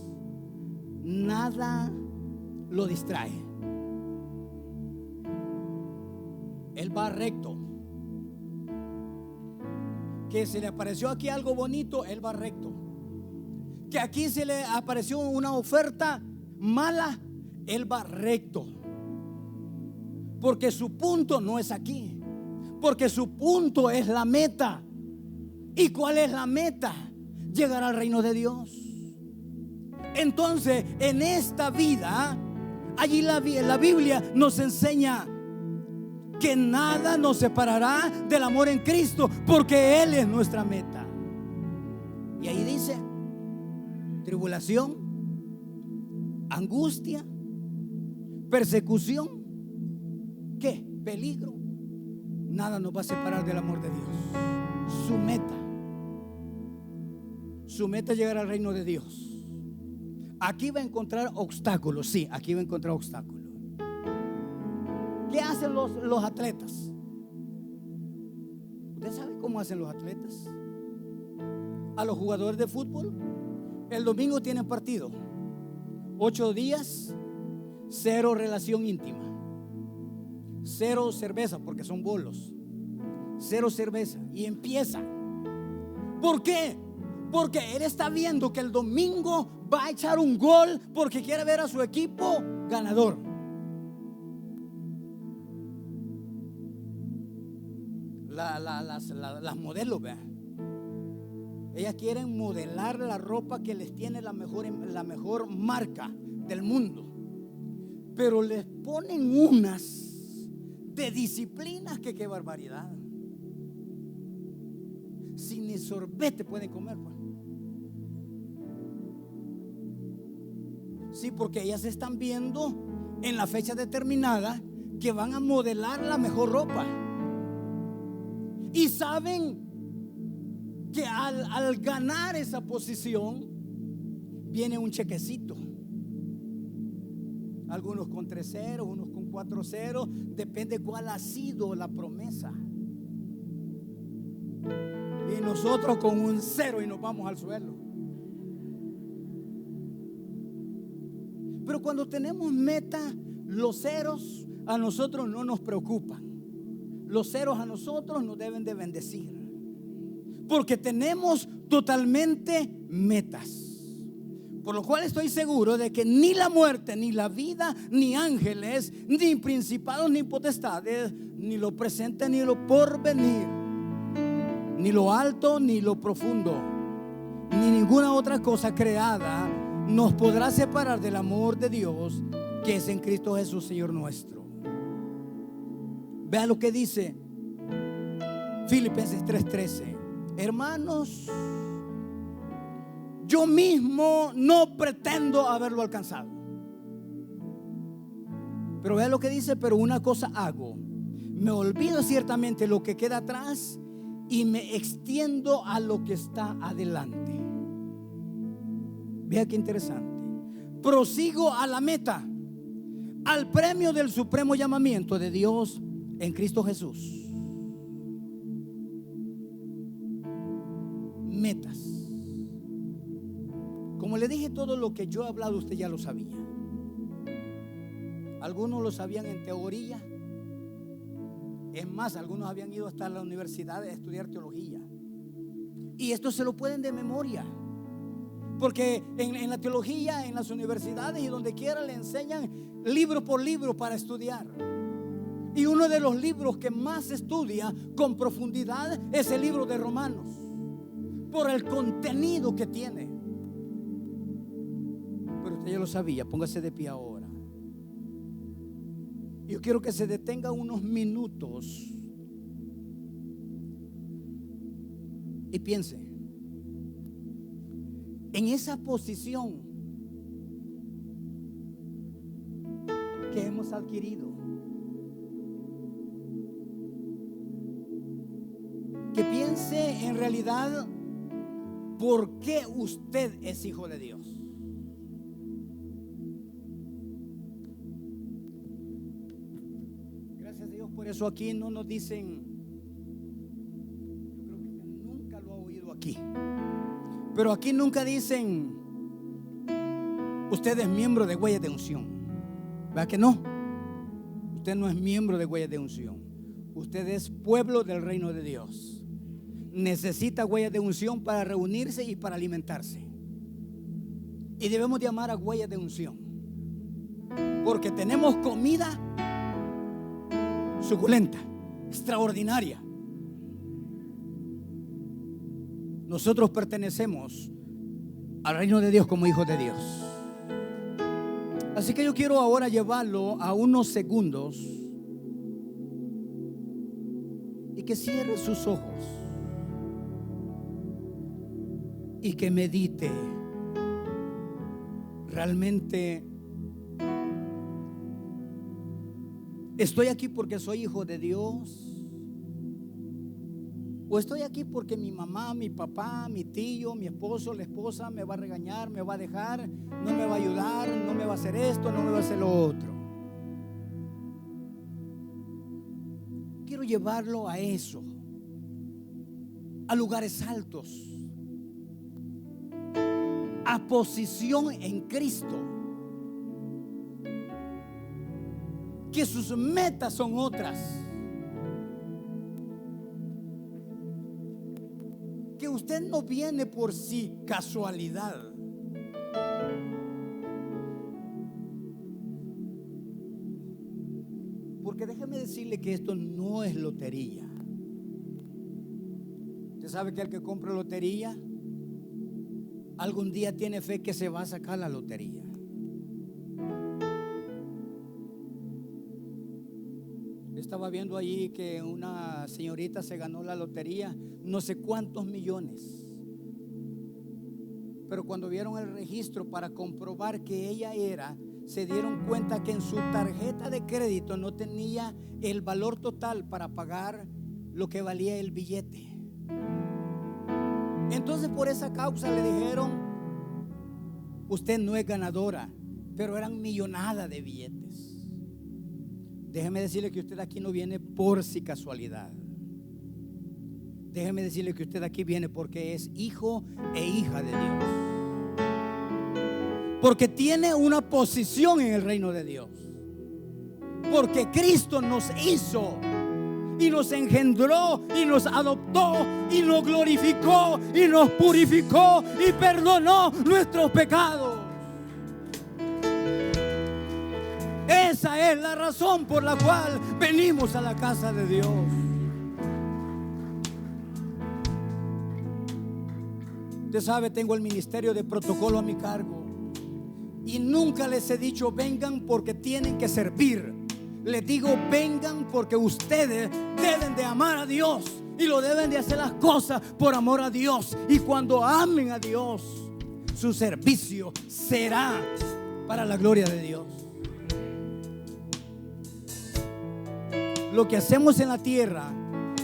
nada lo distrae. Él va recto. Que se le apareció aquí algo bonito, él va recto. Que aquí se le apareció una oferta mala, él va recto. Porque su punto no es aquí, porque su punto es la meta. ¿Y cuál es la meta? Llegar al reino de Dios. Entonces, en esta vida, allí la Biblia nos enseña que nada nos separará del amor en Cristo, porque Él es nuestra meta. Y ahí dice, tribulación, angustia, persecución, ¿qué? Peligro. Nada nos va a separar del amor de Dios. Su meta es llegar al reino de Dios. Aquí va a encontrar obstáculos. Sí, aquí va a encontrar obstáculos. ¿Qué hacen los atletas? ¿Usted sabe cómo hacen los atletas? A los jugadores de fútbol, el domingo tienen partido. 8 días, 0 relación íntima, 0 cerveza, porque son bolos, 0 cerveza. Y empieza. ¿Por qué? Porque él está viendo que el domingo va a echar un gol, porque quiere ver a su equipo ganador. Las modelos, vean, ellas quieren modelar la ropa que les tiene la mejor marca del mundo, pero les ponen unas de disciplinas que qué barbaridad. Si ni sorbete pueden comer, pues. Sí, porque ellas están viendo en la fecha determinada que van a modelar la mejor ropa. Y saben que al ganar esa posición viene un chequecito. Algunos con 3 ceros, unos con 4 ceros, depende cuál ha sido la promesa. Y nosotros con un 0 y nos vamos al suelo. Pero cuando tenemos meta, los ceros a nosotros no nos preocupan. Los ceros a nosotros nos deben de bendecir, porque tenemos totalmente metas. Por lo cual estoy seguro de que ni la muerte, ni la vida, ni ángeles, ni principados, ni potestades, ni lo presente, ni lo porvenir, ni lo alto, ni lo profundo, ni ninguna otra cosa creada nos podrá separar del amor de Dios que es en Cristo Jesús, Señor nuestro. Vea lo que dice Filipenses 3:13. Hermanos, yo mismo no pretendo haberlo alcanzado. Pero vea lo que dice, pero una cosa hago, me olvido ciertamente lo que queda atrás y me extiendo a lo que está adelante. Vea qué interesante. Prosigo a la meta, al premio del supremo llamamiento de Dios en Cristo Jesús. Metas. Como le dije, todo lo que yo he hablado usted ya lo sabía. Algunos lo sabían en teoría. Es más, algunos habían ido hasta la universidad a estudiar teología. Y esto se lo pueden de memoria. Porque en la teología, en las universidades y donde quiera le enseñan libro por libro para estudiar. Y uno de los libros que más se estudia con profundidad es el libro de Romanos, por el contenido que tiene. Pero usted ya lo sabía. Póngase de pie ahora. Yo quiero que se detenga unos minutos y piense en esa posición que hemos adquirido. Que piense en realidad por qué usted es hijo de Dios. Gracias a Dios por eso aquí no nos dicen, yo creo que usted nunca lo ha oído aquí, pero aquí nunca dicen usted es miembro de Huellas de Unción. ¿Verdad que no? Usted no es miembro de Huellas de Unción. Usted es pueblo del reino de Dios. Necesita Huellas de Unción para reunirse y para alimentarse. Y debemos de amar a Huellas de Unción, porque tenemos comida suculenta, extraordinaria. Nosotros pertenecemos al reino de Dios como hijos de Dios. Así que yo quiero ahora llevarlo a unos segundos y que cierre sus ojos y que medite. Realmente ¿estoy aquí porque soy hijo de Dios? ¿O estoy aquí porque mi mamá, mi papá, mi tío, mi esposo, la esposa me va a regañar, me va a dejar, no me va a ayudar, no me va a hacer esto, no me va a hacer lo otro? Quiero llevarlo a eso, a lugares altos, a posición en Cristo, que sus metas son otras, que usted no viene por si casualidad. Porque déjeme decirle que esto no es lotería. Usted sabe que el que compra lotería algún día tiene fe que se va a sacar la lotería. Estaba viendo allí que una señorita se ganó la lotería, no sé cuántos millones. Pero cuando vieron el registro para comprobar que ella era, se dieron cuenta que en su tarjeta de crédito no tenía el valor total para pagar lo que valía el billete. Entonces por esa causa le dijeron: usted no es ganadora. Pero eran millonadas de billetes. Déjeme decirle que usted aquí no viene por si casualidad. Déjeme decirle que usted aquí viene porque es hijo e hija de Dios, porque tiene una posición en el reino de Dios, porque Cristo nos hizo y nos engendró y nos adoptó y nos glorificó y nos purificó y perdonó nuestros pecados. Esa es la razón por la cual venimos a la casa de Dios. Usted sabe, tengo el ministerio de protocolo a mi cargo y nunca les he dicho vengan porque tienen que servir. Les digo vengan porque ustedes deben de amar a Dios y lo deben de hacer las cosas por amor a Dios. Y cuando amen a Dios, su servicio será para la gloria de Dios. Lo que hacemos en la tierra,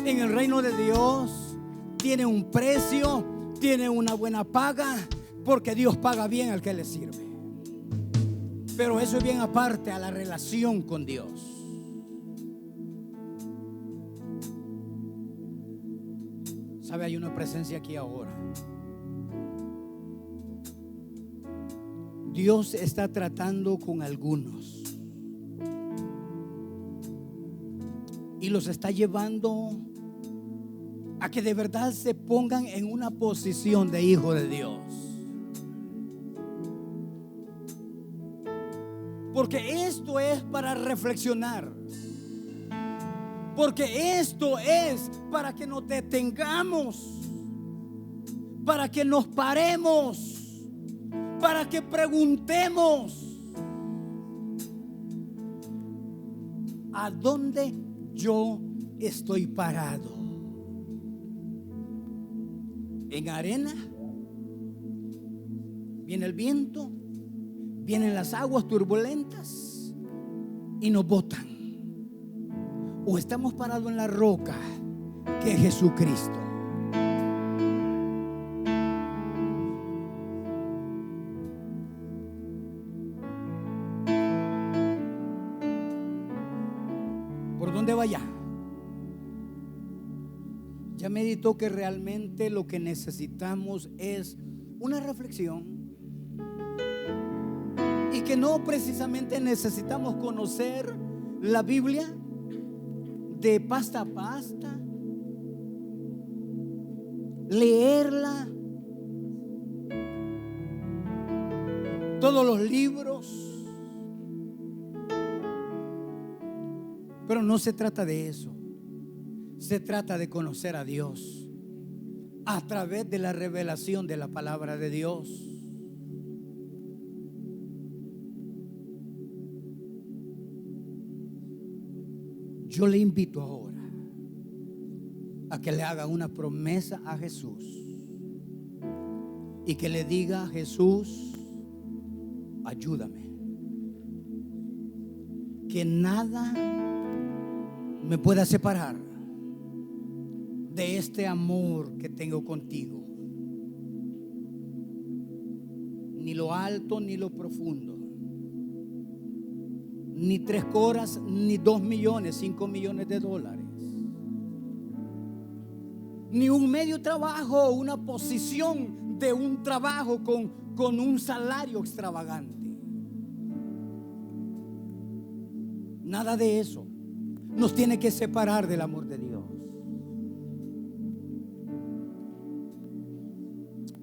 en el reino de Dios, tiene un precio, tiene una buena paga, porque Dios paga bien al que le sirve. Pero eso es bien aparte a la relación con Dios. ¿Sabe? Hay una presencia aquí ahora. Dios está tratando con algunos y los está llevando a que de verdad se pongan en una posición de hijo de Dios. Porque esto es para reflexionar. Porque esto es para que nos detengamos, para que nos paremos, para que preguntemos: ¿a dónde yo estoy parado? ¿En arena? Viene el viento, vienen las aguas turbulentas y nos botan. ¿O estamos parados en la roca que es Jesucristo? ¿Por dónde vaya? Ya meditó que realmente lo que necesitamos es una reflexión, y que no precisamente necesitamos conocer la Biblia de pasta a pasta, leerla, todos los libros. Pero no se trata de eso. Se trata de conocer a Dios a través de la revelación de la palabra de Dios. Yo le invito ahora a que le haga una promesa a Jesús y que le diga: Jesús, ayúdame, que nada me pueda separar de este amor que tengo contigo, ni lo alto ni lo profundo, ni 3 coras, ni 2 millones, 5 millones de dólares, ni un medio trabajo, una posición de un trabajo con un salario extravagante. Nada de eso nos tiene que separar del amor de Dios.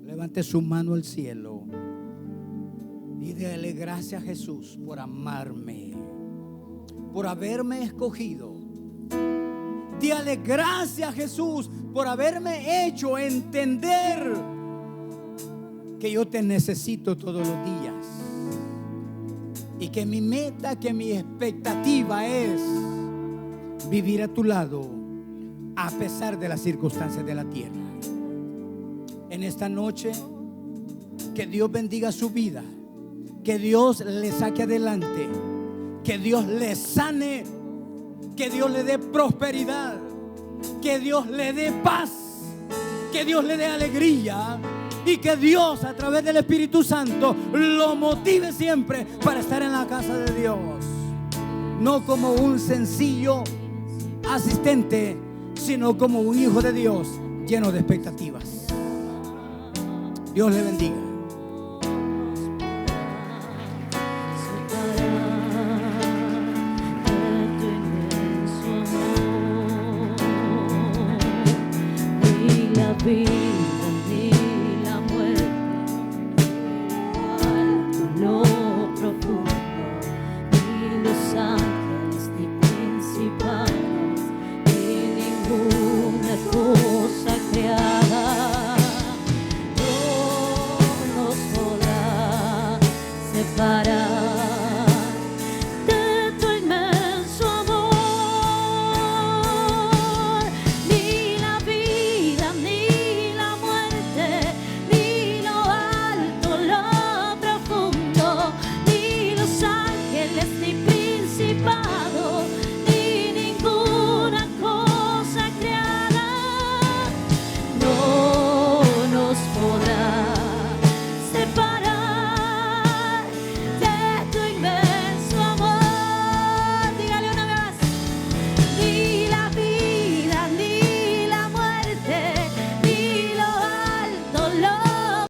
Levante su mano al cielo y déle gracias a Jesús por amarme, por haberme escogido. Dale gracias a Jesús por haberme hecho entender que yo te necesito todos los días, y que mi meta, que mi expectativa es vivir a tu lado a pesar de las circunstancias de la tierra. En esta noche, que Dios bendiga su vida, que Dios le saque adelante, que Dios le sane, que Dios le dé prosperidad, que Dios le dé paz, que Dios le dé alegría, y que Dios, a través del Espíritu Santo, lo motive siempre para estar en la casa de Dios, no como un sencillo asistente, sino como un hijo de Dios lleno de expectativas. Dios le bendiga. Be